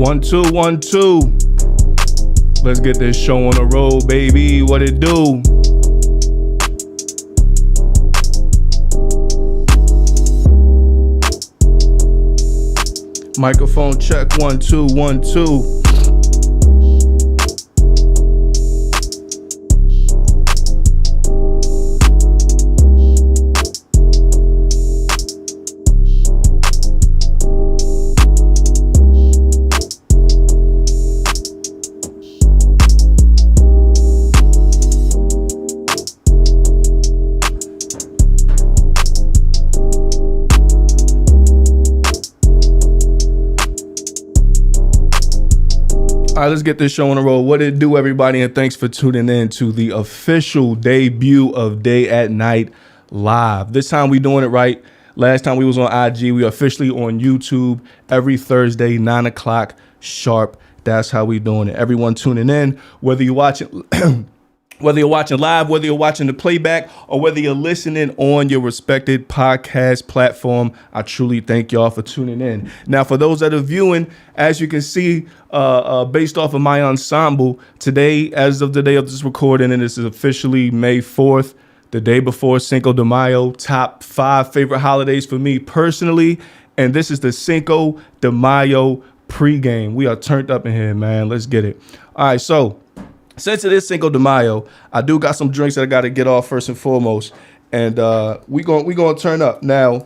1 2 1 2. Let's get this show on the road, baby. What it do? Microphone check 1 2 1 2. All right, let's get this show on the road. What it do, everybody, and thanks for tuning in to the official debut of Day at Night Live. This time we doing it right. Last time we was on IG. We officially on YouTube every Thursday, 9 o'clock sharp. That's how we doing it. Everyone tuning in, whether you're watching whether you're watching live, whether you're watching the playback, or whether you're listening on your respected podcast platform, I truly thank y'all for tuning in. Now, for those that are viewing, as you can see, based off of my ensemble, today, as of the day of this recording, and this is officially May 4th, the day before Cinco De Mayo, top 5 favorite holidays for me personally, and this is the Cinco De Mayo pregame. We are turned up in here, man. Let's get it. All right, so since it is Cinco de Mayo, I do got some drinks that I got to get off first and foremost, and we gonna turn up. Now,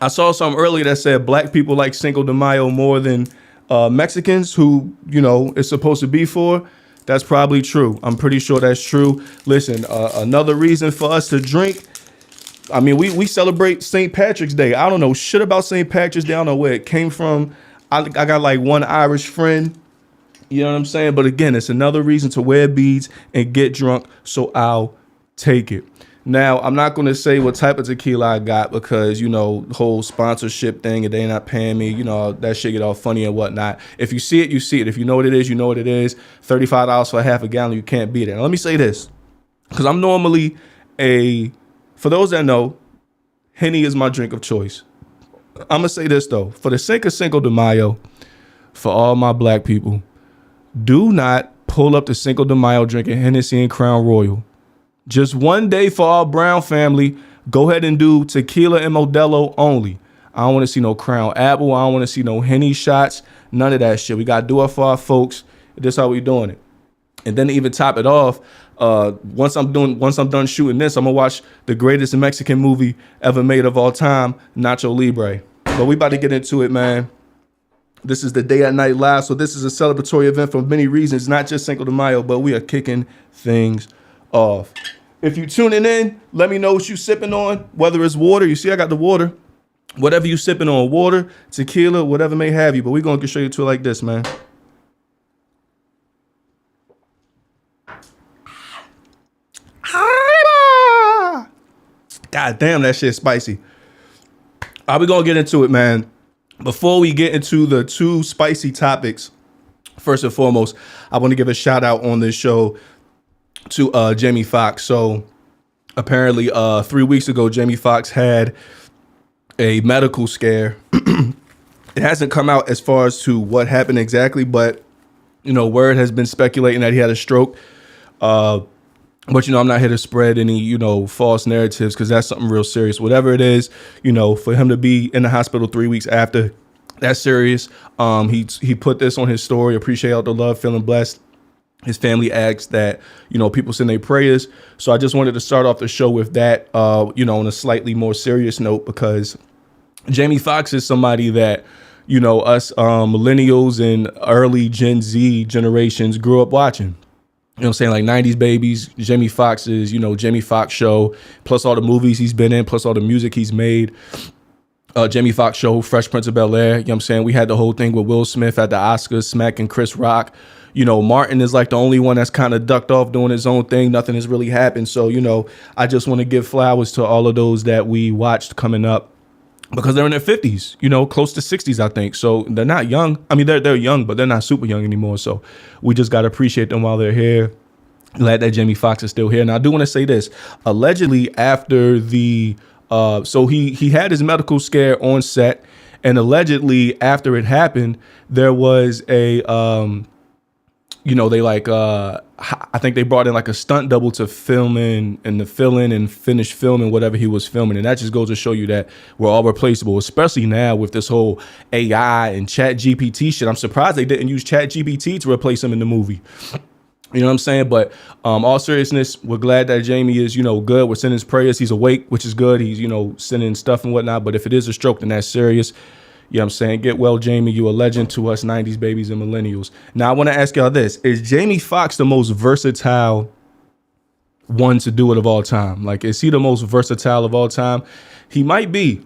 I saw something earlier that said black people like Cinco de Mayo more than Mexicans, who, you know, it's supposed to be for. That's probably true. I'm pretty sure that's true. Listen, another reason for us to drink. I mean, we celebrate St. Patrick's Day. I don't know shit about St. Patrick's Day. I don't know where it came from. I got like one Irish friend. You know what I'm saying? But again, it's another reason to wear beads and get drunk, so I'll take it. Now, I'm not going to say what type of tequila I got because, you know, the whole sponsorship thing and they not paying me, you know, that shit get all funny and whatnot. If you see it, you see it. If you know what it is, you know what it is. $35 for a half a gallon, you can't beat it. Now, let me say this, because I'm normally for those that know, Henny is my drink of choice. I'm going to say this, though. For the sake of Cinco de Mayo, for all my black people, do not pull up the Cinco de Mayo drinking Hennessy and Crown Royal. Just one day for our Brown family, go ahead and do tequila and Modelo only. I don't want to see no Crown Apple. I don't want to see no Henny shots. None of that shit. We got to do it for our folks. This how we doing it. And then to even top it off, once I'm done shooting this, I'm going to watch the greatest Mexican movie ever made of all time, Nacho Libre. But we about to get into it, man. This is the Day at Night Live, so this is a celebratory event for many reasons, not just Cinco de Mayo, but we are kicking things off. If you tuning in, let me know what you sipping on, whether it's water. You see I got the water. Whatever you sipping on, water, tequila, whatever may have you, but we're going to show you to it like this, man. God damn, that shit's spicy. All right, we're going to get into it, man. Before we get into the 2 spicy topics, first and foremost, I want to give a shout out on this show to Jamie Foxx. So apparently 3 weeks ago, Jamie Foxx had a medical scare. It hasn't come out as far as to what happened exactly, but, you know, word has been speculating that he had a stroke. But, you know, I'm not here to spread any, you know, false narratives because that's something real serious. Whatever it is, you know, for him to be in the hospital 3 weeks after, that's serious. He put this on his story. Appreciate all the love, feeling blessed. His family asked that, you know, people send their prayers. So I just wanted to start off the show with that, you know, on a slightly more serious note, because Jamie Foxx is somebody that, you know, us millennials and early Gen Z generations grew up watching. You know what I'm saying? Like 90s babies, Jamie Foxx's, you know, Jamie Foxx show, plus all the movies he's been in, plus all the music he's made. Jamie Foxx show, Fresh Prince of Bel-Air. You know what I'm saying? We had the whole thing with Will Smith at the Oscars, smacking Chris Rock. You know, Martin is like the only one that's kind of ducked off doing his own thing. Nothing has really happened. So, you know, I just want to give flowers to all of those that we watched coming up, because they're in their 50s, you know, close to 60s, I think. So they're not young. I mean, they're young, but they're not super young anymore. So we just got to appreciate them while they're here. Glad that Jamie Foxx is still here. Now, I do want to say this. Allegedly, after the so he had his medical scare on set, And allegedly, after it happened, there was a they I think they brought in like a stunt double to film in and to fill in and finish filming whatever he was filming. And that just goes to show you that we're all replaceable, especially now with this whole AI and Chat GPT shit. I'm surprised they didn't use Chat GPT to replace him in the movie. You know what I'm saying? But all seriousness, we're glad that Jamie is, good. We're sending his prayers. He's awake, which is good. He's, sending stuff and whatnot. But if it is a stroke, then that's serious. You know what I'm saying? Get well, Jamie. You a legend to us 90s babies and millennials. Now, I want to ask y'all this. Is Jamie Foxx the most versatile one to do it of all time? Like, is he the most versatile of all time? He might be.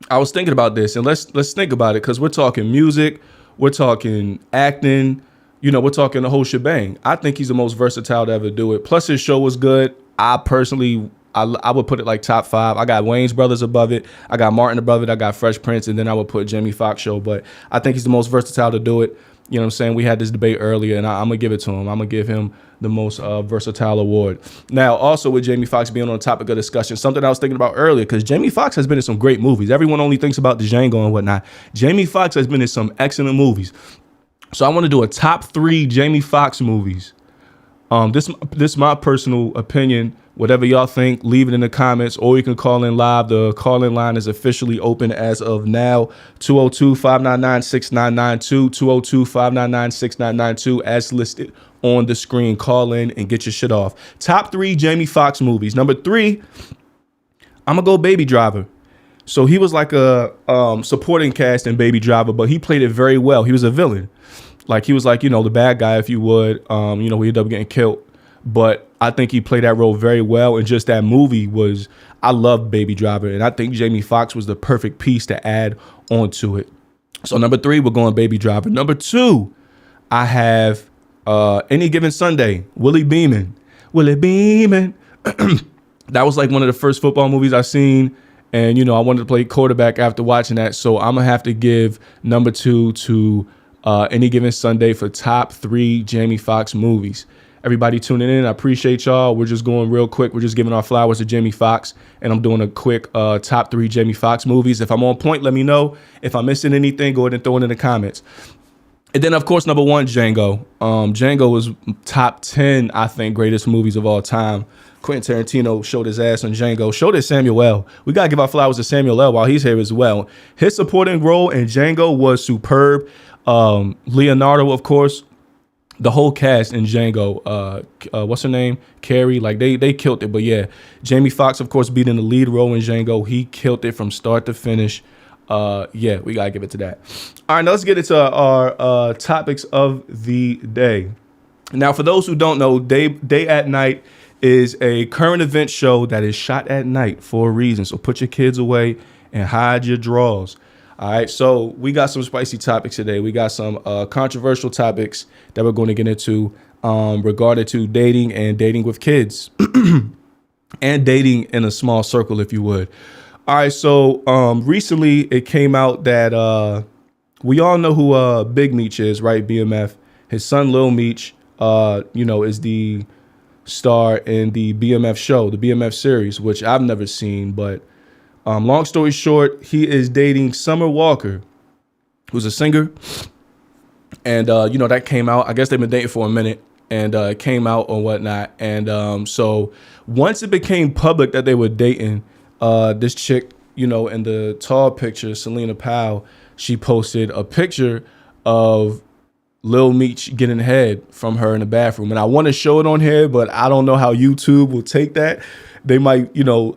I was thinking about this, and let's think about it, because we're talking music. We're talking acting. We're talking the whole shebang. I think he's the most versatile to ever do it. Plus, his show was good. I personally, I would put it like top 5. I got Wayne's Brothers above it. I got Martin above it. I got Fresh Prince. And then I would put Jamie Foxx show. But I think he's the most versatile to do it. You know what I'm saying? We had this debate earlier, and I'm going to give it to him. I'm going to give him the most versatile award. Now, also with Jamie Foxx being on the topic of discussion, something I was thinking about earlier, because Jamie Foxx has been in some great movies. Everyone only thinks about Django and whatnot. Jamie Foxx has been in some excellent movies. So I want to do a top 3 Jamie Foxx movies. This is my personal opinion. Whatever y'all think, leave it in the comments, or you can call in live. The call-in line is officially open as of now. 202-599-6992, 202-599-6992, as listed on the screen. Call in and get your shit off. Top 3 Jamie Foxx movies. Number 3, I'm going to go Baby Driver. So he was like a supporting cast in Baby Driver, but he played it very well. He was a villain. Like, he was like, the bad guy, if you would. He ended up getting killed. But I think he played that role very well. And just that movie I love Baby Driver. And I think Jamie Foxx was the perfect piece to add onto it. So number 3, we're going Baby Driver. Number 2, I have Any Given Sunday, Willie Beeman. Willie Beeman. That was like one of the first football movies I seen. And, I wanted to play quarterback after watching that. So I'm going to have to give number 2 to Any Given Sunday for top 3 Jamie Foxx movies. Everybody tuning in, I appreciate y'all. We're just going real quick. We're just giving our flowers to Jamie Foxx, and I'm doing a quick top 3 Jamie Foxx movies. If I'm on point, let me know. If I'm missing anything, go ahead and throw it in the comments. And then, of course, number 1, Django. Django was top 10, I think, greatest movies of all time. Quentin Tarantino showed his ass on Django. Showed it Samuel L. We got to give our flowers to Samuel L. while he's here as well. His supporting role in Django was superb. Leonardo, of course. The whole cast in Django, what's her name? Carrie, like they killed it. But yeah, Jamie Foxx, of course, being in the lead role in Django. He killed it from start to finish. Yeah, we got to give it to that. All right, now let's get into our topics of the day. Now, for those who don't know, Day at Night is a current event show that is shot at night for a reason. So put your kids away and hide your drawers. All right, so we got some spicy topics today. We got some controversial topics that we're going to get into regarding to dating and dating with kids and dating in a small circle, if you would. All right, so recently it came out that we all know who Big Meech is, right? BMF. His son Lil Meech, is the star in the BMF show, the BMF series, which I've never seen, but long story short, he is dating Summer Walker, who's a singer. And, that came out. I guess they've been dating for a minute, and it came out or whatnot. And so once it became public that they were dating, this chick, in the tall picture, Selena Powell, she posted a picture of Lil Meech getting head from her in the bathroom. And I want to show it on here, but I don't know how YouTube will take that. They might,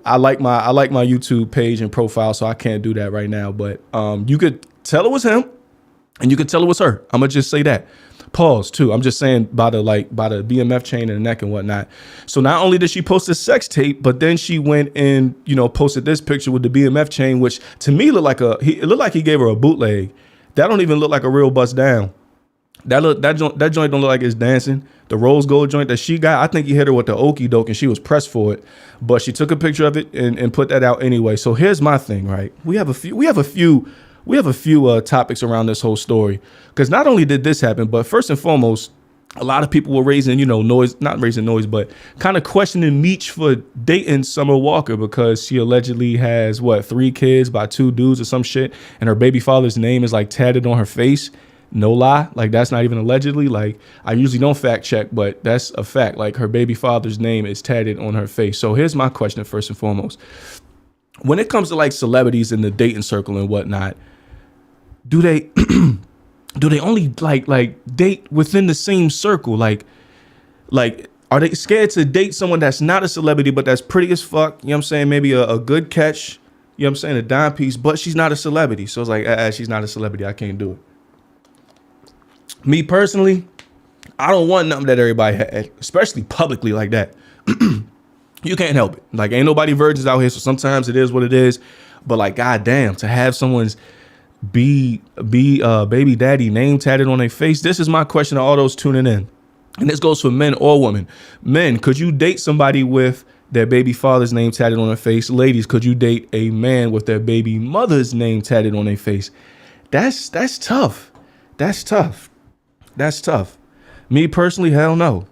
I like my YouTube page and profile, so I can't do that right now. But you could tell it was him, and you could tell it was her. I'm gonna just say that. Pause too. I'm just saying by the BMF chain in the neck and whatnot. So not only did she post a sex tape, but then she went and posted this picture with the BMF chain, which to me it looked like he gave her a bootleg. That don't even look like a real bust down. That joint don't look like it's dancing. The rose gold joint that she got, I think he hit her with the okie doke and she was pressed for it. But she took a picture of it and put that out anyway. So here's my thing, right? We have a few topics around this whole story, because not only did this happen, but first and foremost, a lot of people were raising, not raising noise, but kind of questioning Meech for dating Summer Walker because she allegedly has 3 kids by 2 dudes or some shit. And her baby father's name is like tatted on her face. No lie. Like, that's not even allegedly. Like, I usually don't fact check, but that's a fact. Like, her baby father's name is tatted on her face. So here's my question first and foremost. When it comes to like celebrities in the dating circle and whatnot, do they do they only like date within the same circle? Like are they scared to date someone that's not a celebrity but that's pretty as fuck? You know what I'm saying? Maybe a good catch, you know what I'm saying, a dime piece, but she's not a celebrity. So it's like, she's not a celebrity, I can't do it. Me personally, I don't want nothing that everybody had, especially publicly like that. You can't help it. Like, ain't nobody virgins out here, so sometimes it is what it is. But like, goddamn, to have someone's baby daddy name tatted on their face. This is my question to all those tuning in. And this goes for men or women. Men, could you date somebody with their baby father's name tatted on their face? Ladies, could you date a man with their baby mother's name tatted on their face? That's tough. That's tough. That's tough. Me personally, hell no.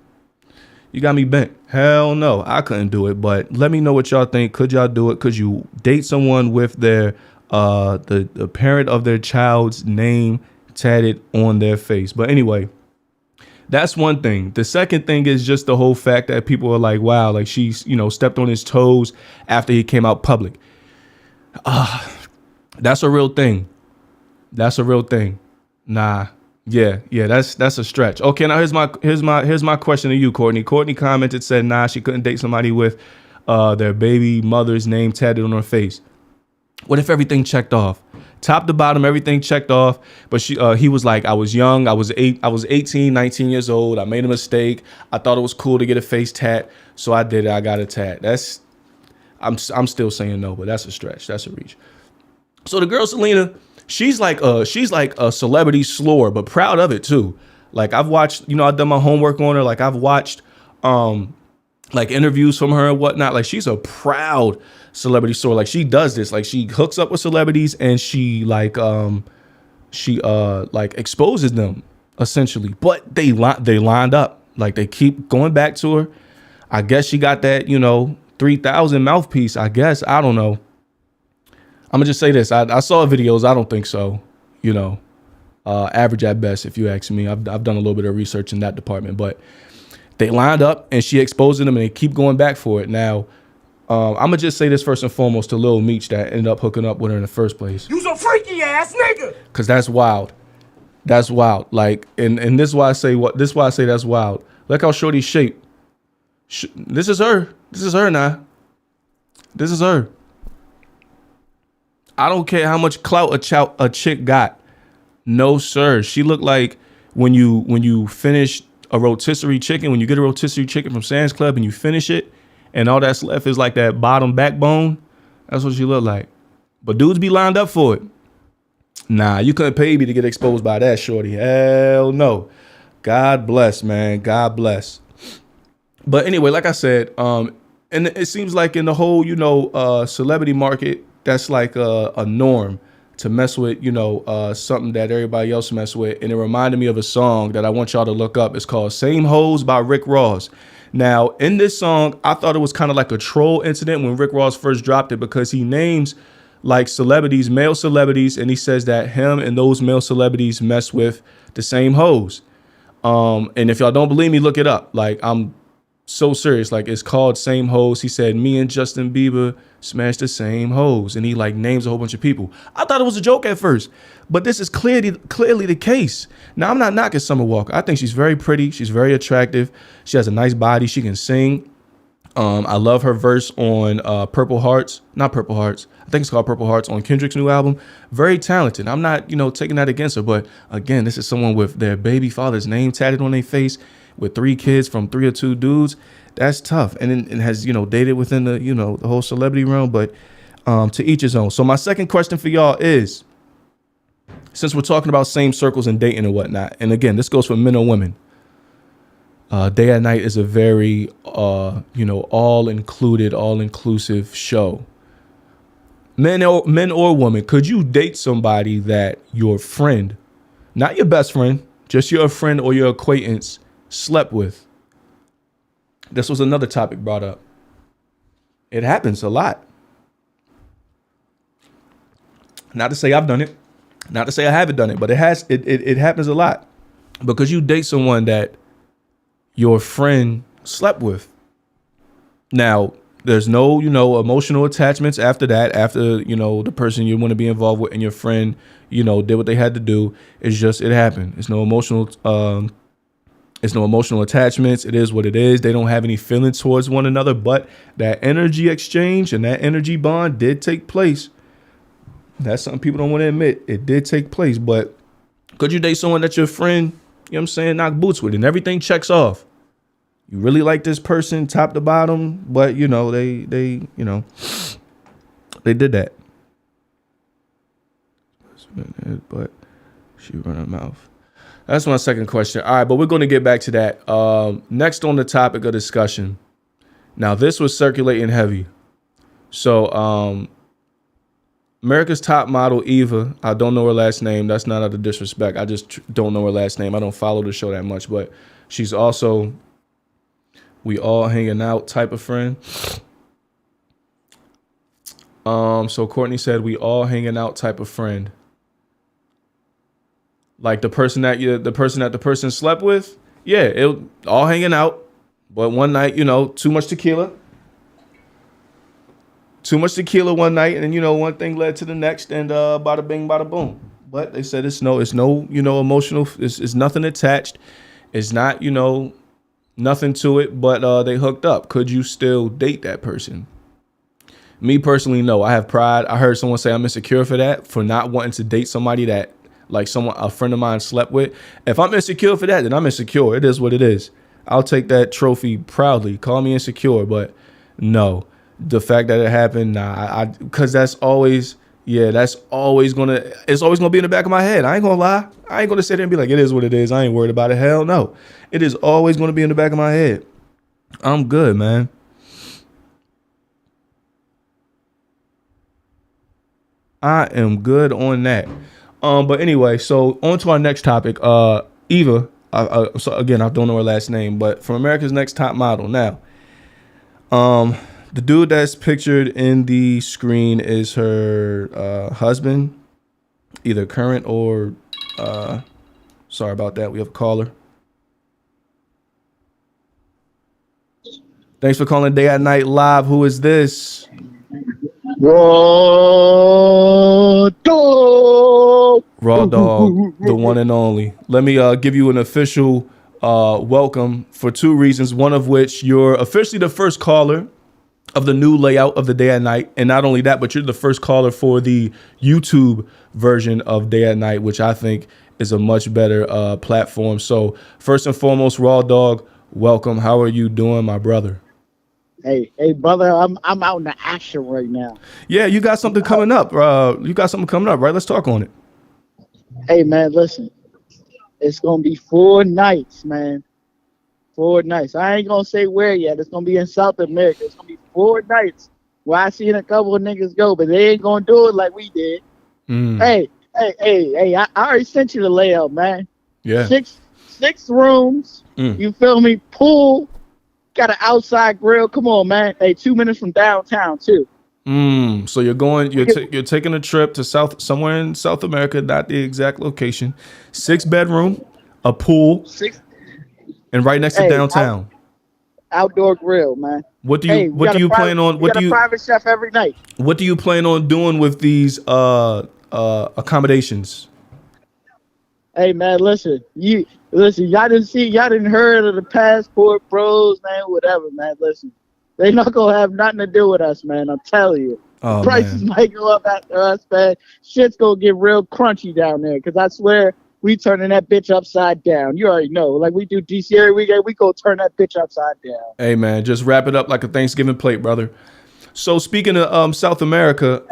You got me bent. Hell no, I couldn't do it. But let me know what y'all think. Could y'all do it? Could you date someone with their the parent of their child's name tatted on their face? But anyway, that's one thing. The second thing is just the whole fact that people are like, wow, like she's, stepped on his toes after he came out public. That's a real thing. That's a real thing. Nah. Yeah, that's a stretch. Okay, now here's my question to you, Courtney. Courtney commented, said, nah, she couldn't date somebody with their baby mother's name tatted on her face. What if everything checked off? Top to bottom, everything checked off. But he was like, I was young. I was 18, 19 years old. I made a mistake. I thought it was cool to get a face tat. So I did it. I got a tat. I'm still saying no, but that's a stretch. That's a reach. So the girl, Selena, she's like a celebrity slore, but proud of it too. Like, I've watched, I've done my homework on her. Like, I've watched like interviews from her and whatnot. Like, she's a proud celebrity slore. Like, she does this. Like, she hooks up with celebrities and she like exposes them essentially. But they lined up. Like, they keep going back to her. I guess she got that 3,000 mouthpiece. I guess, I don't know. I'm gonna just say this. I saw videos. I don't think so. Average at best, if you ask me. I've done a little bit of research in that department, but they lined up and she exposing them and they keep going back for it. Now, I'm gonna just say this first and foremost to Lil Meech that ended up hooking up with her in the first place. You some freaky ass nigga. Cause that's wild. That's wild. Like, and this is why I say that's wild. Look how shorty's shape. This is her. This is her now. This is her. I don't care how much clout a chick got. No, sir. She looked like when you finish a rotisserie chicken, when you get a rotisserie chicken from Sam's Club and you finish it and all that's left is like that bottom backbone. That's what she looked like. But dudes be lined up for it. Nah, you couldn't pay me to get exposed by that, shorty. Hell no. God bless, man. God bless. But anyway, like I said, and it seems like in the whole, celebrity market, that's like a norm to mess with, something that everybody else mess with. And it reminded me of a song that I want y'all to look up. It's called Same Hoes by Rick Ross. Now, in this song, I thought it was kind of like a troll incident when Rick Ross first dropped it because he names like celebrities, male celebrities, and he says that him and those male celebrities mess with the same hoes. And if y'all don't believe me, look it up. Like, I'm so serious. Like, it's called Same Hoes. He said, me and Justin Bieber smashed the same hoes. And he like names a whole bunch of people. I thought it was a joke at first, but this is clearly the case. Now, I'm not knocking Summer Walker. I think she's very pretty. She's very attractive. She has a nice body. She can sing. I love her verse on not Purple Hearts. I think it's called Purple Hearts on Kendrick's new album. Very talented. I'm not, taking that against her. But again, this is someone with their baby father's name tatted on their face with 3 kids from 3 or 2 dudes. That's tough. And it has, dated within the, the whole celebrity realm. But to each his own. So my second question for y'all is, since we're talking about same circles and dating and whatnot, and again, this goes for men or women. Day and Night is a very, all-inclusive show. Men or women, could you date somebody that your friend, not your best friend, just your friend or your acquaintance, slept with. This was another topic brought up. It happens a lot. Not to say I've done it, not to say I haven't done it, but it happens a lot because you date someone that your friend slept with. Now, there's no, emotional attachments after that, after, the person you want to be involved with and your friend, did what they had to do. It's just, it happened. It's no emotional attachments. It is what it is. They don't have any feelings towards one another, but that energy exchange and that energy bond did take place. That's something people don't want to admit. It did take place, but could you date someone that your friend, knock boots with and everything checks off? You really like this person top to bottom, but they did that. But she run her mouth. That's my second question. All right, but we're going to get back to that. Next on the topic of discussion. Now, this was circulating heavy. So, America's top model, Eva. I don't know her last name. That's not out of disrespect. I just don't know her last name. I don't follow the show that much, but she's also we all hanging out type of friend. So Courtney said we all hanging out type of friend. Like the person that the person slept with. Yeah, it all hanging out. But one night, too much tequila. Too much tequila one night, and then one thing led to the next, and bada bing, bada boom. But they said it's no, emotional. It's nothing attached. It's not, nothing to it. But they hooked up. Could you still date that person? Me personally, no. I have pride. I heard someone say I'm insecure for not wanting to date somebody that a friend of mine slept with. If I'm insecure for that, then I'm insecure. It is what it is. I'll take that trophy proudly. Call me insecure, but no. The fact that it happened, because it's always gonna be in the back of my head. I ain't gonna lie. I ain't gonna sit there and be like, it is what it is. I ain't worried about it. Hell no. It is always gonna be in the back of my head. I'm good, man. I am good on that. But anyway, so on to our next topic. Eva, so again, I don't know her last name, but from America's Next Top Model. Now, the dude that's pictured in the screen is her husband, either current or sorry about that. We have a caller. Thanks for calling Day at Night Live. Who is this? Raw Dog. Raw Dog, the one and only. Let me give you an official welcome for two reasons. One of which you're officially the first caller of the new layout of the Day at Night. And not only that, but you're the first caller for the YouTube version of Day at Night, which I think is a much better platform. So first and foremost, Raw Dog, welcome. How are you doing, my brother? Hey, brother, I'm out in the action right now. Yeah, you got something coming up. Right? Let's talk on it. Hey, man, listen. It's going to be 4 nights, man. 4 nights. I ain't going to say where yet. It's going to be in South America. It's going to be 4 nights where I seen a couple of niggas go, but they ain't going to do it like we did. Hey, I already sent you the layout, man. Yeah. Six rooms. You feel me? Pool. Got an outside grill. Come on, man. Hey, 2 minutes from downtown, too. So you're taking a trip to somewhere in South America, not the exact location. 6-bedroom, a pool. And right next to downtown. Outdoor grill, man. What do you plan on? What do you? Private chef every night. What do you plan on doing with these accommodations? Hey, man, listen. Y'all didn't heard of the passport bros, man. Whatever, man. Listen, they not gonna have nothing to do with us, man. I'm telling you. Oh, prices might go up after us, man. Shit's gonna get real crunchy down there, because I swear we turning that bitch upside down. You already know. Like we do DC every weekend, we go turn that bitch upside down. Hey, man, just wrap it up like a Thanksgiving plate, brother. So speaking of South America,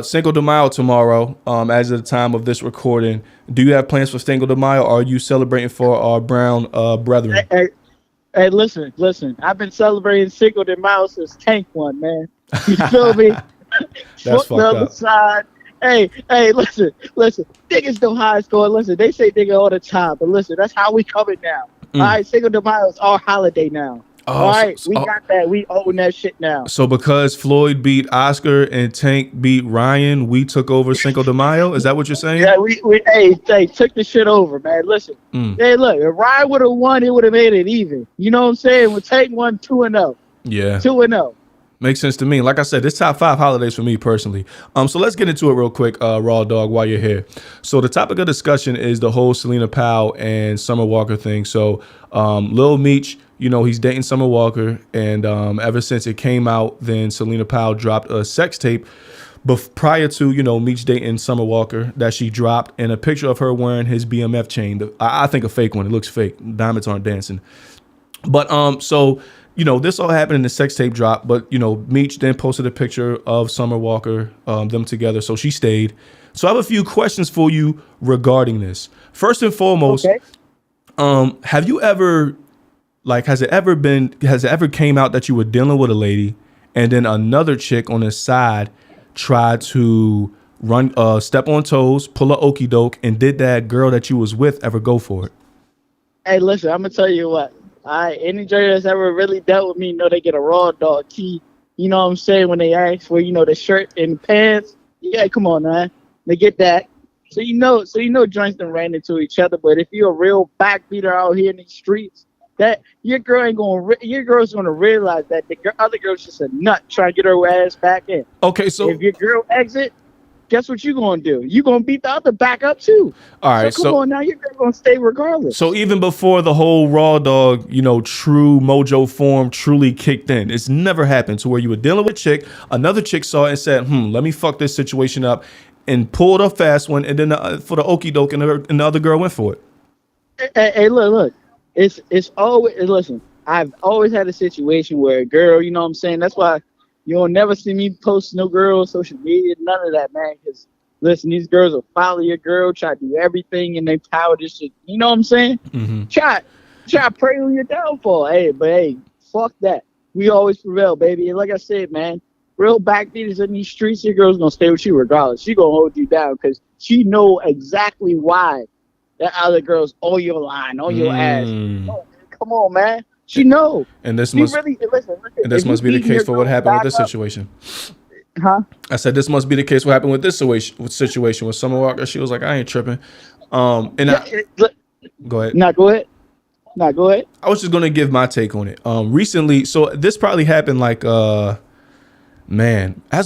Cinco De Mayo tomorrow, as of the time of this recording, do you have plans for Cinco De Mayo, or are you celebrating for our brown brethren? Hey, listen. I've been celebrating Cinco De Mayo since Tank won, man. You feel me? That's fucked up. Side. Hey, listen. Niggas know how it's going. Listen, they say nigga all the time, but listen, that's how we coming now. All right, Cinco de Mayo is our holiday now. All Oh, right, we got that. We own that shit now. so because Floyd beat Oscar and Tank beat Ryan, we took over Cinco de Mayo. Is that what you're saying? Yeah, we hey, took the shit over, man. Listen, hey, look, if Ryan would have won, it would have made it even. You know what I'm saying? We'll take one 2-0. Yeah. 2-0. Makes sense to me. Like I said, this top 5 holidays for me personally. So let's get into it real quick, Raw Dog, while you're here. So the topic of discussion is the whole Selena Powell and Summer Walker thing. So Lil Meech, you know, he's dating Summer Walker, and ever since it came out, then Selena Powell dropped a sex tape prior to, you know, Meech dating Summer Walker that she dropped, and a picture of her wearing his BMF chain. I think a fake one. It looks fake. Diamonds aren't dancing. But so, you know, this all happened in the sex tape drop, but, you know, Meech then posted a picture of Summer Walker, them together, so she stayed. So I have a few questions for you regarding this. First and foremost, have you ever, like, has it ever came out that you were dealing with a lady and then another chick on the side tried to step on toes, pull a okie doke, and did that girl that you was with ever go for it? Hey, listen, I'm gonna tell you what. Any jury that's ever really dealt with me know they get a Raw Dog key. You know what I'm saying? When they ask for, you know, the shirt and pants. Yeah, come on, man. They get that. So you know joints done ran into each other. But if you're a real backbeater out here in these streets, that your girl's gonna realize that the other girl's just a nut trying to get her ass back in. Okay, so if your girl exit, guess what you gonna do? You gonna beat the other back up too. All right, so come on now, your girl gonna stay regardless. So even before the whole Raw Dog, you know, true mojo form truly kicked in, it's never happened to where you were dealing with a chick, another chick saw it and said, let me fuck this situation up, and pulled a fast one, and then for the okie doke, and the other girl went for it. Hey, look. It's always, listen, I've always had a situation where a girl, you know what I'm saying? That's why you'll never see me post no girl on social media, none of that, man. Because, listen, these girls will follow your girl, try to do everything in their power to shit. You know what I'm saying? Mm-hmm. Try to pray on your downfall. Hey, fuck that. We always prevail, baby. And like I said, man, real backbeaters in these streets, your girl's going to stay with you regardless. She going to hold you down because she know exactly why that other girl's on your line, on your ass. Oh, come on, man. She know. And this must be the case for what happened with this situation. Huh? I said this must be the case what happened with this situation with Summer Walker. She was like, I ain't tripping. Go ahead. Go ahead. I was just gonna give my take on it. Recently, so this probably happened like as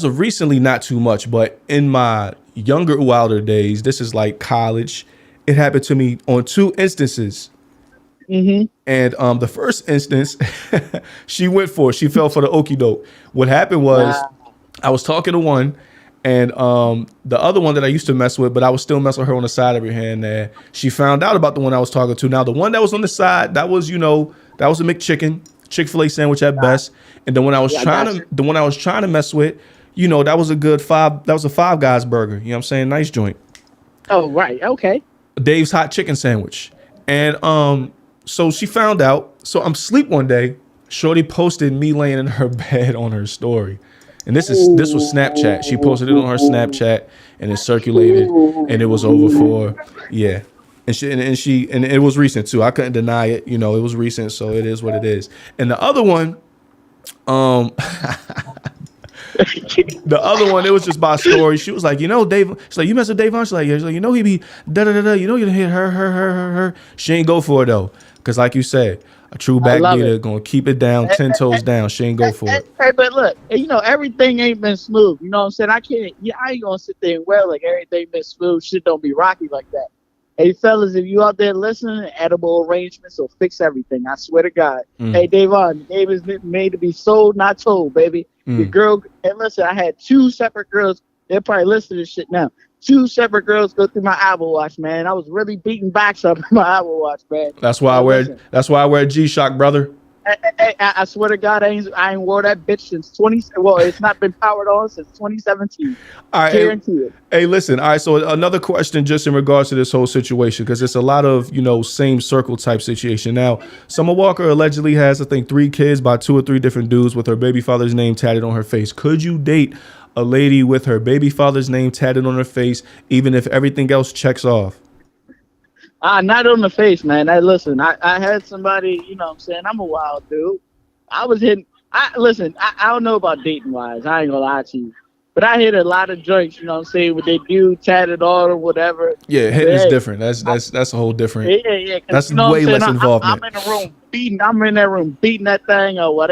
of recently, not too much, but in my wilder days, this is like college. It happened to me on 2 instances. Mm-hmm. And the first instance, she fell for the okie doke. What happened was I was talking to one, and the other one that I used to mess with, but I was still messing with her on the side every here and there. She found out about the one I was talking to. Now the one that was on the side, that was a McChicken, Chick-fil-A sandwich at best. And the one I was trying to mess with, you know, that was a Five Guys burger. You know what I'm saying? Nice joint. Oh, right. Okay. Dave's hot chicken sandwich. And so she found out. So I'm asleep one day. Shorty posted me laying in her bed on her story. And this was Snapchat. She posted it on her Snapchat, and it circulated, and it was over for And it was recent too. I couldn't deny it. You know, it was recent, so it is what it is. And the other one, it was just by story. She was like, you know, Dave. She's like, you mess with Dave? She's like, you know, he be da da da da. You know, you hit her. She ain't go for it though, because like you said, a true backbeater gonna keep it down, 10 toes down. She ain't go for it. Hey, but look, you know, everything ain't been smooth. You know what I'm saying? I ain't gonna sit there and like everything been smooth. Shit don't be rocky like that. Hey, fellas, if you out there listening, edible arrangements will fix everything. I swear to God. Hey, Davon, Dave is made to be sold, not told, baby. The girl, and listen, I had 2 separate girls. They're probably listening to this shit now. 2 separate girls go through my Apple Watch, man. I was really beating backs up in my Apple Watch, man. That's why I wear G-Shock, brother. I swear to God, I ain't wore that bitch since it's not been powered on since 2017. All right, guarantee it. Hey, listen. All right, so another question just in regards to this whole situation, because it's a lot of, you know, same circle type situation. Now, Summer Walker allegedly has, I think, 3 kids by 2 or 3 different dudes with her baby father's name tatted on her face. Could you date a lady with her baby father's name tatted on her face, even if everything else checks off? Not on the face, man. I had somebody, you know what I'm saying? I'm a wild dude. I was hitting I don't know about dating wise, I ain't gonna lie to you. But I hit a lot of joints, you know what I'm saying, with they do tatted on or whatever. Yeah, But hitting is hey, different. That's a whole different. yeah, That's because you know what I'm way saying. less I'm involvement. in the room beating. I'm in that room beating that thing or what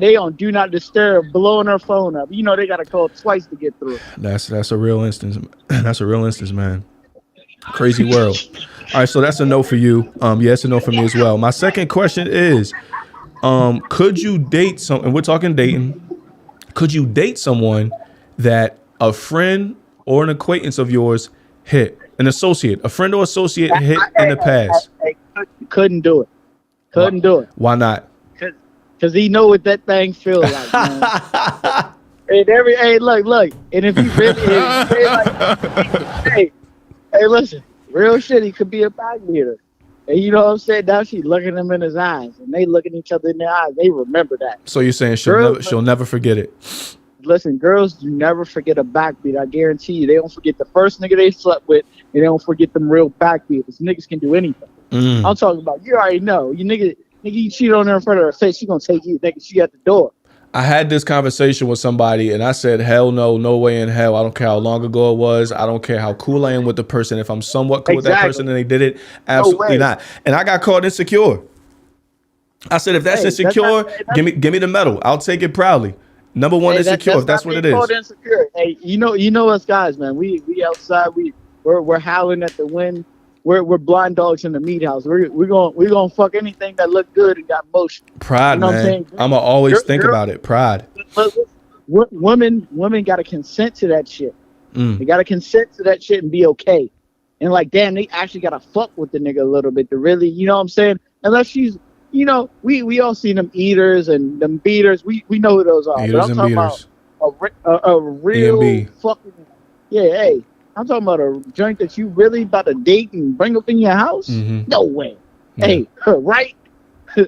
they on do not disturb, blowing her phone up. You know they gotta call twice to get through. That's a real instance. That's a real instance, man. Crazy world. All right, so that's a no for you. Yes, a no for me as well. My second question is, could you date some? And we're talking dating. Could you date someone that a friend or an acquaintance of yours hit? An associate, a friend or associate hit in the past. Couldn't do it. Why, Couldn't do it. why not? Cause he know what that thing feel like, man. Hey, look, and if he really is, hey, listen, real shit. He could be a back leader, and you know what I'm saying. Now she looking him in his eyes, and they looking each other in their eyes. They remember that. So you're saying she'll never forget it? Listen, girls do never forget a backbeat. I guarantee you, they don't forget the first nigga they slept with, and they don't forget them real backbeaters. Niggas can do anything. I'm talking about, you already know, you nigga, you cheat on her in front of her face, she gonna take you, nigga, she at the door. I had this conversation with somebody and I said, hell no, no way in hell. I don't care how long ago it was. I don't care how cool I am with the person. If I'm somewhat cool with that person and they did it, absolutely not. And I got called insecure. I said, if that's insecure, give me the medal. I'll take it proudly. Number one, insecure, if that's what it is. Insecure. Hey, you know us guys, man. We outside, we're howling at the wind. We're blind dogs in the meat house. We're gonna fuck anything that look good and got motion. Pride, you know man. I'ma always think about it. Pride. Women gotta consent to that shit. They gotta consent to that shit and be okay. And like, damn, they actually gotta fuck with the nigga a little bit to really, you know what I'm saying? Unless she's, you know, we all see them eaters and them beaters. We know who those are. Eaters but I'm talking beaters. about a real E&B. fucking, yeah, hey. I'm talking about a joint that you really about to date and bring up in your house? No way. Yeah. Hey, right? All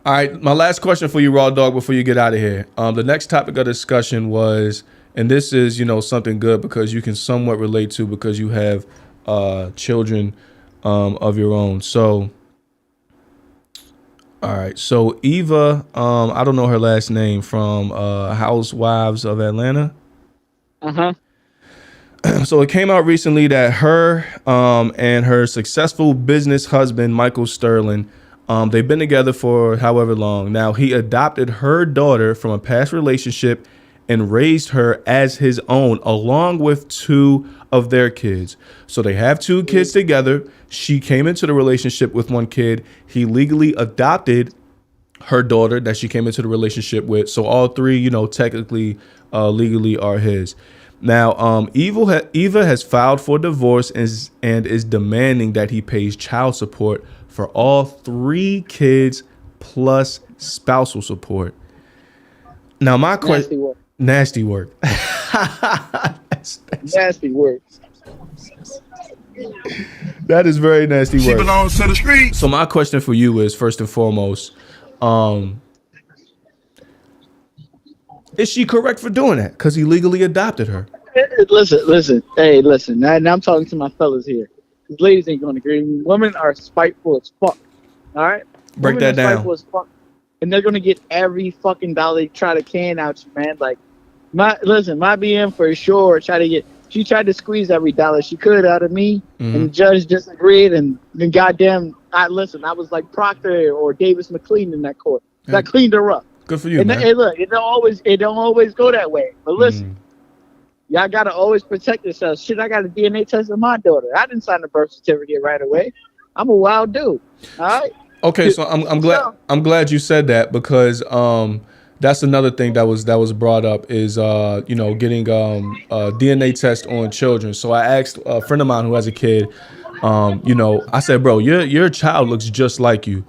right, my last question for you, Raw Dog, before you get out of here. The next topic of discussion was, and this is, you know, something good because you can somewhat relate to because you have children of your own. So, all right. So Eva, I don't know her last name, from Housewives of Atlanta. Uh-huh. So it came out recently that her and her successful business husband, Michael Sterling, they've been together for however long. Now, he adopted her daughter from a past relationship and raised her as his own, along with two of their kids. So they have two kids together. She came into the relationship with one kid. He legally adopted her daughter that she came into the relationship with. So all three, you know, technically, legally are his. Now, Eva has filed for divorce and is demanding that he pays child support for all three kids plus spousal support. Now, my question, nasty work. Nasty work. That is very nasty work. She belongs to the street. So my question for you is, first and foremost, is she correct for doing that? Because he legally adopted her. Listen. Hey, listen. Now I'm talking to my fellas here. These ladies ain't going to agree. Women are spiteful as fuck. All right? Break that down. Spiteful as fuck. And they're going to get every fucking dollar they try to can out you, man. Like, my BM for sure she tried to squeeze every dollar she could out of me. Mm-hmm. And the judge disagreed. And then goddamn, I was like Proctor or Davis McLean in that court. I cleaned her up. Good for you, and man. Hey, look, it don't always go that way. But listen, y'all gotta always protect yourselves. Shit, I got a DNA test of my daughter. I didn't sign the birth certificate right away. I'm a wild dude. All right. Okay, so I'm glad you said that because that's another thing that was brought up is you know, getting a DNA test on children. So I asked a friend of mine who has a kid. You know, I said, bro, your child looks just like you.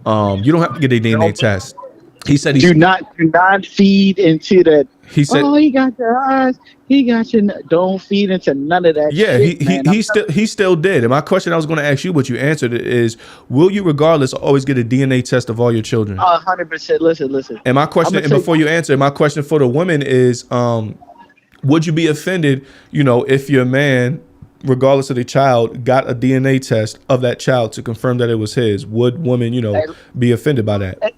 You don't have to get a DNA test. He said do not feed into that. He said, "Oh, he got your eyes. He got your." Don't feed into none of that. Yeah, shit, he still did. And my question I was going to ask you, but you answered it, is: will you, regardless, always get a DNA test of all your children? 100%. Listen. And my question, and before you answer, my question for the women is: would you be offended, you know, if your man regardless of the child, got a DNA test of that child to confirm that it was his, would women, be offended by that?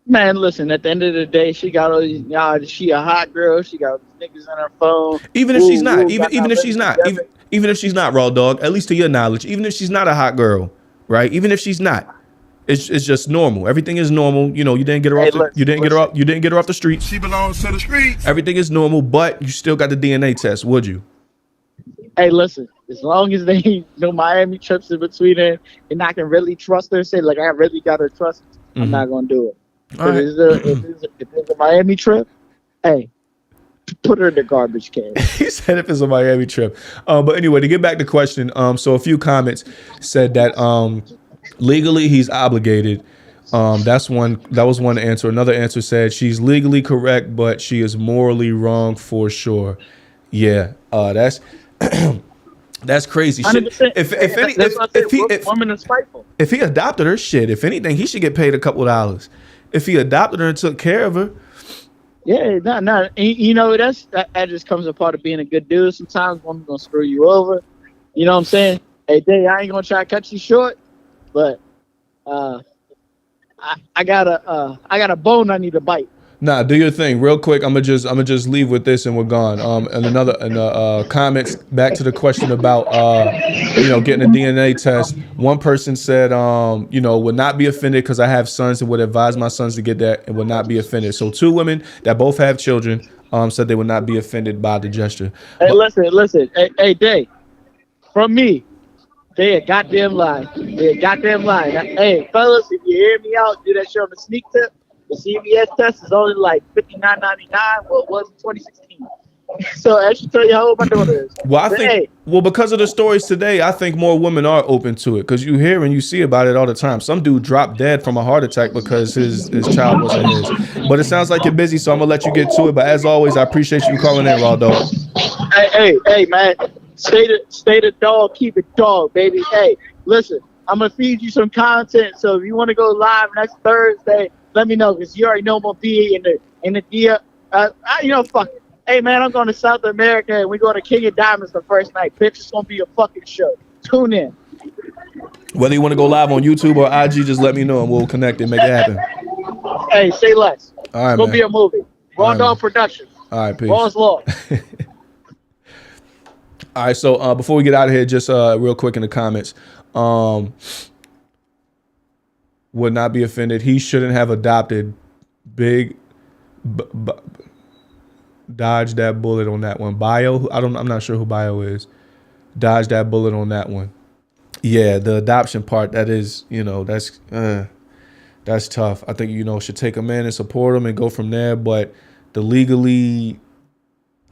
Man, listen, at the end of the day, she got all these, she a hot girl. She got niggas on her phone. Even if she's not, y'all even if she's not, together. even if she's not, raw dog, at least to your knowledge, even if she's not a hot girl, right? Even if she's not, it's just normal. Everything is normal. You didn't get her you didn't get her off the streets. She belongs to the streets. Everything is normal, but you still got the DNA test, would you? Hey, listen, as long as they ain't no Miami trips in between her and I can really trust her, say, like, I really got her trust, I'm not going to do it. All right. If it's a Miami trip, hey, put her in the garbage can. He said if it's a Miami trip. But anyway, to get back to the question, so a few comments said that legally he's obligated. That was one answer. Another answer said she's legally correct, but she is morally wrong for sure. Yeah, that's that's crazy shit. Women are spiteful. If he adopted her, shit, if anything, he should get paid a couple dollars. If he adopted her and took care of her. Yeah, no. That just comes a part of being a good dude. Sometimes women's gonna screw you over. You know what I'm saying? Hey, Dave, I ain't gonna try to cut you short, but I got a bone I need to bite. Nah, do your thing real quick. I'm gonna just leave with this and we're gone. And comments back to the question about getting a DNA test. One person said would not be offended because I have sons and would advise my sons to get that and would not be offended. So 2 women that both have children said they would not be offended by the gesture. Hey, listen. Hey, Dave, from me, they a goddamn lie. Hey, fellas, if you hear me out, do that shit on the sneak tip. The CVS test is only like $59.99. Well, it was in 2016. So I should tell you how old my daughter is. Well, because of the stories today, I think more women are open to it because you hear and you see about it all the time. Some dude dropped dead from a heart attack because his child wasn't his. But it sounds like you're busy, so I'm gonna let you get to it. But as always, I appreciate you calling in, raw dog. Hey, man, stay the dog, keep it dog, baby. Hey, listen, I'm gonna feed you some content. So if you want to go live next Thursday, let me know because you already know I'm gonna be in the dia. Fuck it. Hey man, I'm going to South America and we go to King of Diamonds the first night. Bitch, it's gonna be a fucking show. Tune in. Whether you want to go live on YouTube or IG, just let me know and we'll connect and make it happen. Hey, say less. All right, it's gonna be a movie. Raw Dog Productions. All right, peace. Raw's Law. All right, so before we get out of here, just real quick in the comments. Would not be offended. He shouldn't have adopted. Dodge that bullet on that one. Bio, I'm not sure who Bio is. Dodge that bullet on that one. Yeah, the adoption part, that is, that's tough. I think, should take him in and support him and go from there. But the legally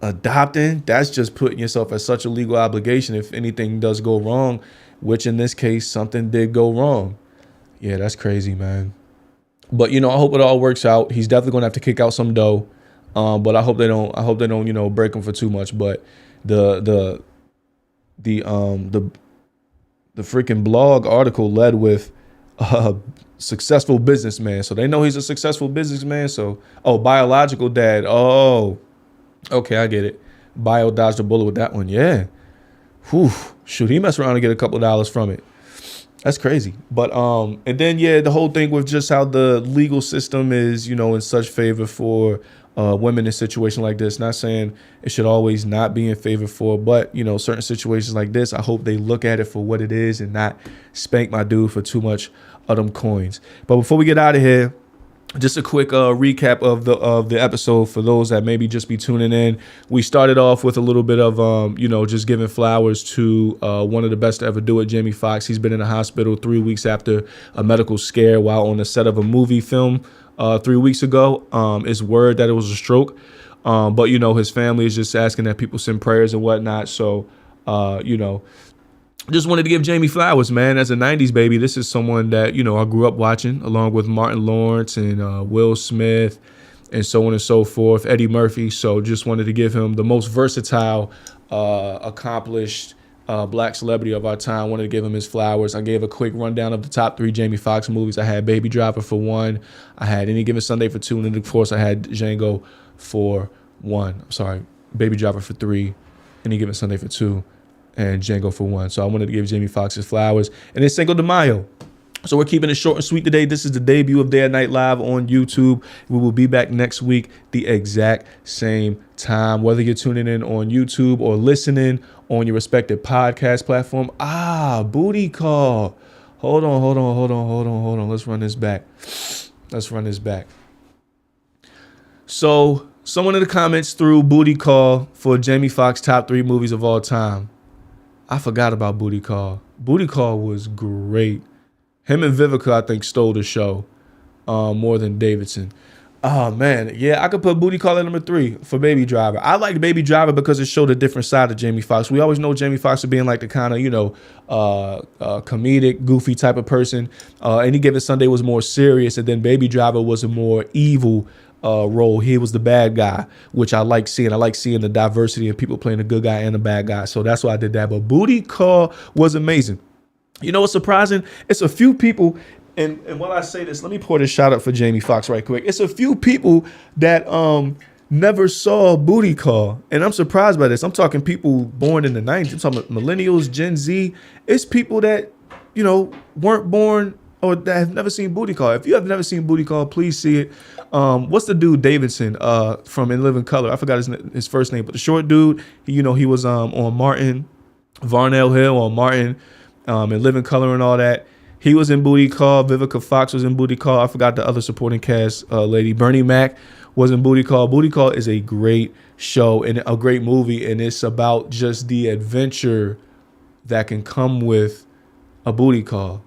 adopting, that's just putting yourself at such a legal obligation if anything does go wrong, which in this case, something did go wrong. Yeah, that's crazy, man. But I hope it all works out. He's definitely gonna have to kick out some dough. But I hope they don't, break him for too much. But the freaking blog article led with successful businessman. So they know he's a successful businessman. So biological dad. Oh, okay, I get it. Bio dodged a bullet with that one. Yeah. Whew. Shoot, he messed around and get a couple of dollars from it. That's crazy. But and then the whole thing with just how the legal system is, in such favor for women in situations like this. Not saying it should always not be in favor for, but certain situations like this, I hope they look at it for what it is and not spank my dude for too much of them coins. But before we get out of here, just a quick recap of the episode for those that maybe just be tuning in. We started off with a little bit of just giving flowers to one of the best to ever do it, Jamie Foxx. He's been in the hospital 3 weeks after a medical scare while on the set of a movie film 3 weeks ago. It's word that it was a stroke, but his family is just asking that people send prayers and whatnot. So just wanted to give Jamie flowers, man. As a 90s baby, this is someone that, I grew up watching along with Martin Lawrence and Will Smith and so on and so forth, Eddie Murphy. So just wanted to give him the most versatile, accomplished black celebrity of our time. Wanted to give him his flowers. I gave a quick rundown of the top 3 Jamie Foxx movies. I had Baby Driver for 1. I had Any Given Sunday for 2. And then, of course, I had Django for 1. I'm sorry, Baby Driver for 3. Any Given Sunday for 2. and Django for one. So I wanted to give Jamie Foxx his flowers. And then Cinco de Mayo. So we're keeping it short and sweet today. This is the debut of Day and Night Live on YouTube. We will be back next week, the exact same time, whether you're tuning in on YouTube or listening on your respective podcast platform. Booty call. Hold on. Let's run this back. So someone in the comments threw booty call for Jamie Foxx top 3 movies of all time. I forgot about booty call. Booty call was great. Him and Vivica, I think, stole the show more than Davidson. Oh, man. Yeah, I could put Booty Call at number 3 for Baby Driver. I like Baby Driver because it showed a different side of Jamie Foxx. We always know Jamie Foxx as being like the kind of, comedic, goofy type of person. Any Given Sunday was more serious, and then Baby Driver was a more evil role. He was the bad guy, which I like seeing. I like seeing the diversity of people playing the good guy and the bad guy. So that's why I did that. But Booty Call was amazing. You know what's surprising? It's a few people, and while I say this, let me pour this shout out for Jamie Foxx right quick. It's a few people that never saw Booty Call, and I'm surprised by this. I'm talking people born in the 90s. I'm talking about millennials, Gen Z. It's people that, weren't born or that have never seen Booty Call. If you have never seen Booty Call, please see it. What's the dude Davidson from In Living Color? I forgot his first name, but the short dude, he was on Martin, Varnell Hill on Martin. And Living Color and all that. He was in Booty Call. Vivica Fox was in Booty Call. I forgot the other supporting cast lady. Bernie Mac was in Booty Call. Booty Call is a great show and a great movie, and it's about just the adventure that can come with a booty call,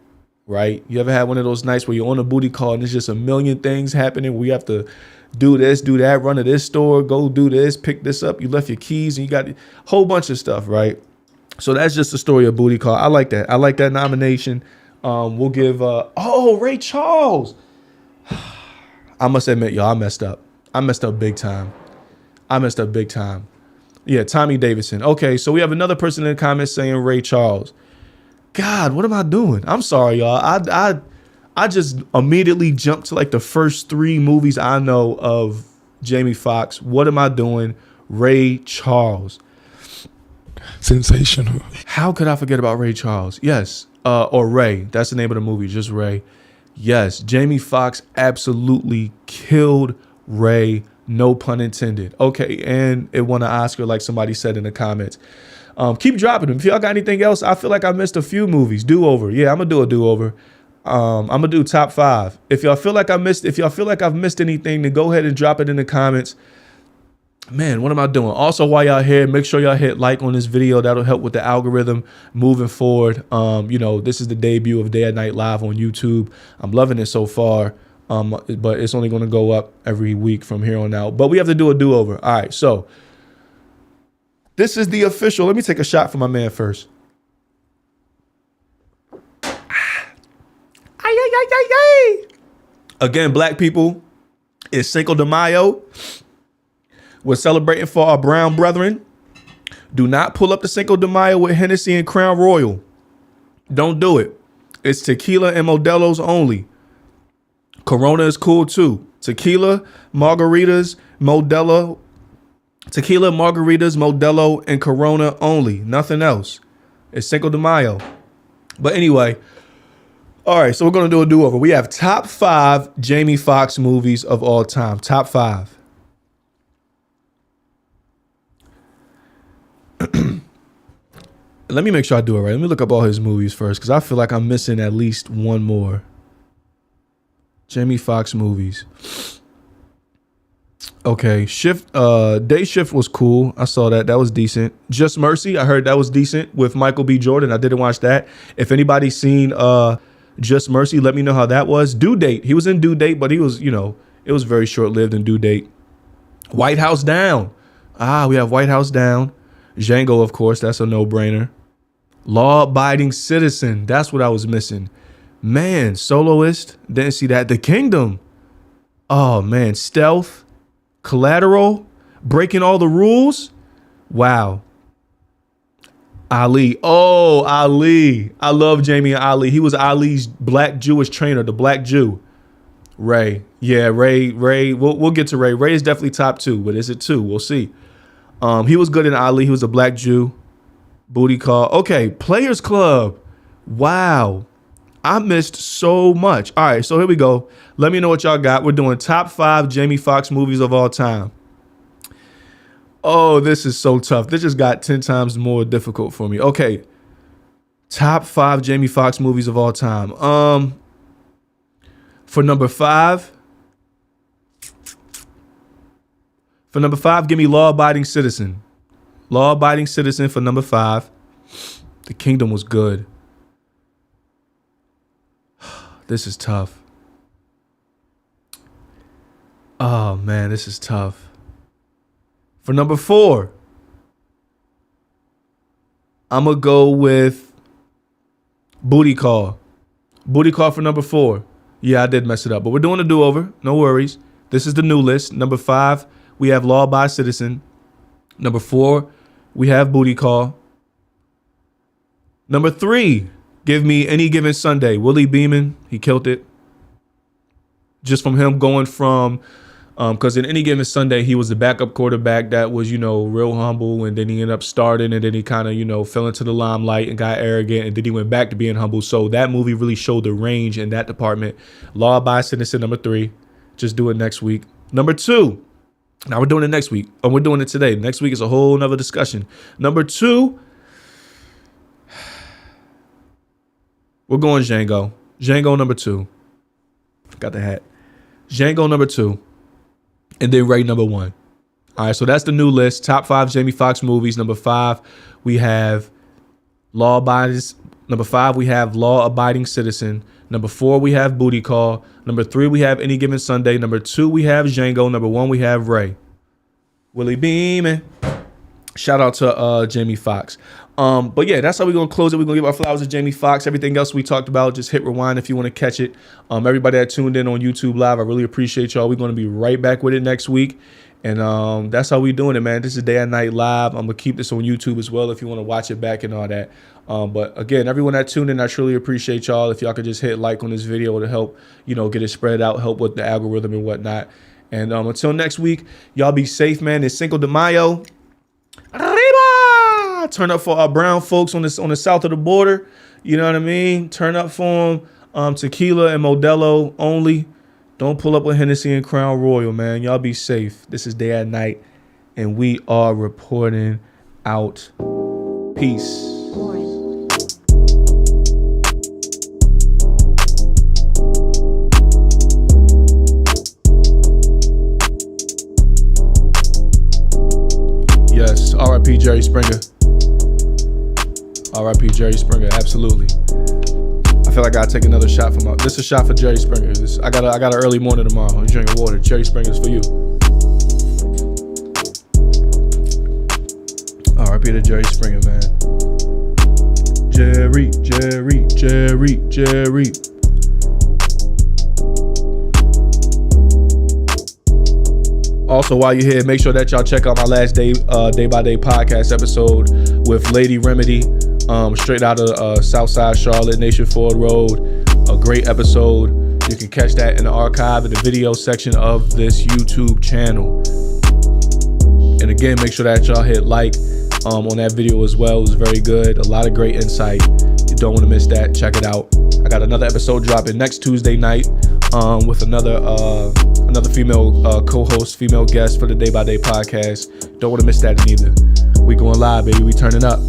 right? You ever had one of those nights where you're on a booty call and there's just a million things happening? We have to do this, do that, run to this store, go do this, pick this up. You left your keys and you got a whole bunch of stuff, right? So that's just the story of Booty Call. I like that. I like that nomination. We'll give Ray Charles. I must admit, y'all, I messed up. I messed up big time. Yeah, Tommy Davidson. Okay, so we have another person in the comments saying Ray Charles. God, what am I doing? I'm sorry, y'all. I just immediately jumped to like the first 3 movies I know of Jamie Foxx. What am I doing? Ray Charles. Sensational. How could I forget about Ray Charles? Yes. Or Ray. That's the name of the movie. Just Ray. Yes. Jamie Foxx absolutely killed Ray. No pun intended. Okay. And it won an Oscar, like somebody said in the comments. Keep dropping them. If y'all got anything else, I feel like I missed a few movies. Do-over. Yeah, I'm going to do a do-over. I'm going to do top 5. If y'all feel like I've missed anything, then go ahead and drop it in the comments. Man, what am I doing? Also, while y'all here, make sure y'all hit like on this video. That'll help with the algorithm moving forward. This is the debut of Day and Night Live on YouTube. I'm loving it so far, but it's only going to go up every week from here on out. But we have to do a do-over. All right, so this is the official. Let me take a shot for my man first. Again, black people, it's Cinco de Mayo. We're celebrating for our brown brethren. Do not pull up the Cinco de Mayo with Hennessy and Crown Royal. Don't do it. It's tequila and Modelo's only. Corona is cool too. Tequila, margaritas, Modelo, and Corona only. Nothing else. It's Cinco de Mayo. But anyway, all right, so we're going to do a do-over. We have top 5 Jamie Foxx movies of all time. Top 5. Let me make sure I do it right. Let me look up all his movies first because I feel like I'm missing at least one more. Jamie Foxx movies. Okay, Day Shift was cool. I saw that. That was decent. Just Mercy, I heard that was decent with Michael B. Jordan. I didn't watch that. If anybody's seen Just Mercy, let me know how that was. Due Date. He was in Due Date, but he was, it was very short-lived in Due Date. White House Down. We have White House Down. Django, of course, that's a no-brainer. Law Abiding Citizen, that's what I was missing. Man, Soloist, didn't see that. The Kingdom. Oh, man, Stealth, Collateral, Breaking All the Rules. Wow. Ali. Oh, Ali. I love Jamie and Ali. He was Ali's black Jewish trainer, the black Jew. Ray. Yeah, Ray. We'll get to Ray. Ray is definitely top 2, but is it 2? We'll see. He was good in Ali. He was a black Jew. Booty Call. Okay, Players Club. Wow. I missed so much. All right, so here we go. Let me know what y'all got. We're doing top 5 Jamie Foxx movies of all time. Oh, this is so tough. This just got 10 times more difficult for me. Okay. Top 5 Jamie Foxx movies of all time. For number 5, give me Law Abiding Citizen. Law Abiding Citizen for number 5. The Kingdom was good. This is tough. Oh, man, this is tough. For number 4, I'm going to go with Booty Call. Booty Call for number 4. Yeah, I did mess it up, but we're doing a do-over. No worries. This is the new list. Number 5, we have Law Abiding Citizen. Number 4, we have Booty Call. Number 3, give me Any Given Sunday. Willie Beeman, he killed it. Just from him going from, because in Any Given Sunday, he was the backup quarterback that was, real humble. And then he ended up starting, and then he kind of, fell into the limelight and got arrogant. And then he went back to being humble. So that movie really showed the range in that department. Law Abiding Citizen, number 3. Just do it next week. Number 2. Now we're doing it next week. We're doing it today. Next week is a whole nother discussion. Number 2. We're going Django. Django number 2. Got the hat. Django number 2. And then Ray number 1. All right, so that's the new list. Top 5 Jamie Foxx movies. Number 5, we have Law Abiding. Number 5, we have Law Abiding Citizen. Number 4, we have Booty Call. Number 3, we have Any Given Sunday. Number 2, we have Django. Number 1, we have Ray. Willie Beeman. Shout out to Jamie Foxx. But yeah, that's how we're going to close it. We're going to give our flowers to Jamie Foxx. Everything else we talked about, just hit rewind if you want to catch it. Everybody that tuned in on YouTube Live, I really appreciate y'all. We're going to be right back with it next week. And that's how we doing it, man. This is Day and Night Live. I'm going to keep this on YouTube as well if you want to watch it back and all that. But again, everyone that tuned in, I truly appreciate y'all. If y'all could just hit like on this video to help, get it spread out, help with the algorithm and whatnot. And until next week, y'all be safe, man. It's Cinco de Mayo. Arriba! Turn up for our brown folks on the south of the border. You know what I mean? Turn up for them. Tequila and Modelo only. Don't pull up with Hennessy and Crown Royal, man. Y'all be safe. This is Day and Night, and we are reporting out. Peace. Yes, R.I.P. Jerry Springer. R.I.P. Jerry Springer, absolutely. I feel like I gotta take another shot from this is a shot for Jerry Springer. I got an early morning tomorrow. I'm drinking water. Jerry Springer's for you. R.I.P. to Jerry Springer, man. Jerry. Also, while you're here, make sure that y'all check out my last day by day podcast episode with Lady Remedy, straight out of Southside Charlotte, Nation Ford Road. A great episode. You can catch that in the archive in the video section of this YouTube channel. And again, make sure that y'all hit like on that video as well. It was very good. A lot of great insight. You don't want to miss that. Check it out. I got another episode dropping next Tuesday night with another female co-host, female guest for the Day by Day podcast. Don't want to miss that either. We going live, baby. We turning up.